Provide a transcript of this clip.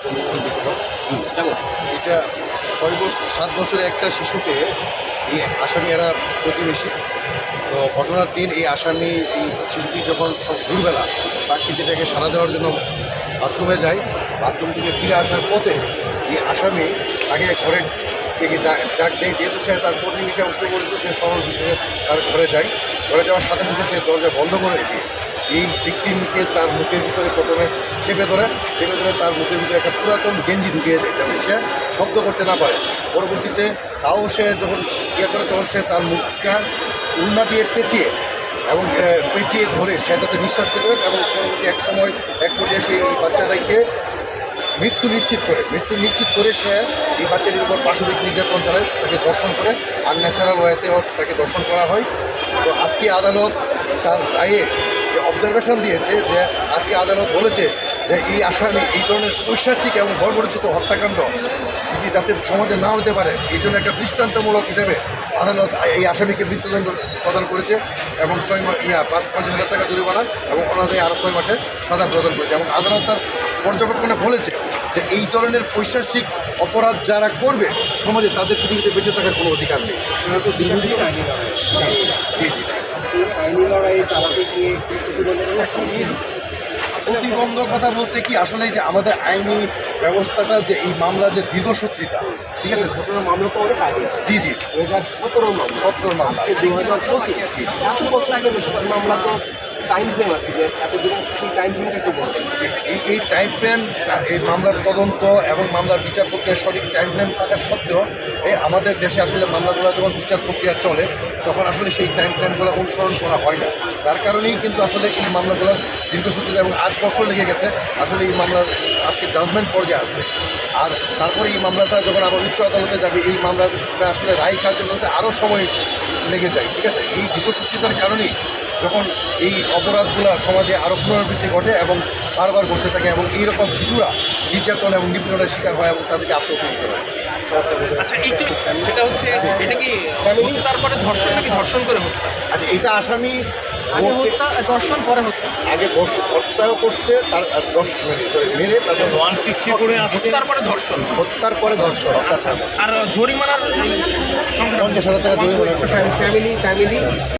এটা 7 বছরের একটা শিশুকে এই আসামি এরা প্রতিবেশী। তো ঘটনার দিন এই আসামি এই শিশুটি যখন সব ভোরবেলা প্রাকৃতিটাকে সাড়া দেওয়ার জন্য বাথরুমে যায়, বাথরুম থেকে ফিরে আসার পথে এই আসামি আগে ঘরে থেকে ডাক দেয়, যেহেতু সে তার প্রতিবেশী উঠতে পড়েছে, সে সরল বিষয়ে তার ঘরে যায়। ঘরে যাওয়ার সাথে সাথে সে দরজা বন্ধ করে দিয়ে এই ভিকটিমকে তার মুখের ভিতরে প্রথমে চেপে ধরে তার মুখের ভিতরে একটা পুরাতন গেঞ্জি ঢুকিয়ে যায় যাতে সে শব্দ করতে না পারে। পরবর্তীতে তাও সে যখন করে তখন সে তার মুখটা উন্না দিয়ে পেঁচিয়ে ধরে সে যাতে নিঃশ্বাস পেতে পারে, এবং পরবর্তী এক পর্যায়ে সেই বাচ্চাটাকে মৃত্যু নিশ্চিত করে সে এই বাচ্চাটির উপর পাশবিক নির্যাতন চালায়, তাকে দর্শন করে আনন্যাচারাল ওয়েতে তাকে দর্শন করা হয়। তো আজকে আদালত তার রায়ে যে অবজারভেশন দিয়েছে, যে আজকে আদালত বলেছে যে এই আসামি এই ধরনের পৈশাচিক এবং বর্বরচিত হত্যাকাণ্ড যদি যাতে সমাজে না হতে পারে, এই জন্য একটা দৃষ্টান্তমূলক হিসেবে আদালত এই আসামিকে মৃত্যুদণ্ড প্রদান করেছে এবং 5,000 টাকা জরিমানা এবং ওনাদের আরও 6 মাসের সাজা প্রদান করেছে। এবং আদালত তার পর্যবেক্ষণে বলেছে যে এই ধরনের পৈশাচিক অপরাধ যারা করবে সমাজে তাদের পৃথিবীতে বেঁচে থাকার কোনো অধিকার নেই। জি জি প্রতিবন্ধকতা বলতে কি আসলে যে আমাদের আইনি ব্যবস্থাটা যে এই মামলার যে দীর্ঘসূত্রিতা, ঠিক আছে, ঘটনার মামলা তো অনেক আগে। জি জি 2017 মামলা 2025 মামলা তো টাইম ফ্রেম আছে, যে এতদিন টাইম ফ্রেমটা একটু বলবেন। এই টাইম ফ্রেম, এই মামলার তদন্ত এবং মামলার বিচার প্রক্রিয়ার সঠিক টাইম ফ্রেম থাকার সত্ত্বেও আমাদের দেশে আসলে মামলাগুলো যখন বিচার প্রক্রিয়া চলে তখন আসলে সেই টাইম ফ্রেমগুলো অনুসরণ করা হয় না। যার কারণেই কিন্তু আসলে এই মামলাগুলোর দীর্ঘসূত্রিতা এবং 8 বছর লেগে গেছে আসলে এই মামলার আজকে জাজমেন্ট পর্যায়ে আসবে। আর তারপরে এই মামলাটা যখন আবার উচ্চ আদালতে যাবে, এই মামলাটা আসলে রায় কার্যকরিতে আরও সময় লেগে যায়, ঠিক আছে। এই দীর্ঘসূত্রিতার কারণেই যখন এই অপরাধগুলো সমাজে আরও পুনরাবৃত্তি ঘটে এবং বারবার ঘটতে থাকে এবং এইরকম শিশুরা নির্যাতন এবং নিপীড়নের শিকার হয় এবং তাদেরকে আত্মহত্যা করতে হয়। আচ্ছা, সেটা হচ্ছে এটা কি তারপরে ধর্ষণ নাকি ধর্ষণ করে হত্যা? আচ্ছা, এটা আসামি দর্শন পরে হত্যা, আগে হত্যাও করছে, তার মেরে তারপর 160 করে হত্যার পরে ধর্ষণ, হত্যার পরে দর্শন। আর জরিমানার সংখ্যা 50,000 টাকা জরিমানা। ফ্যামিলি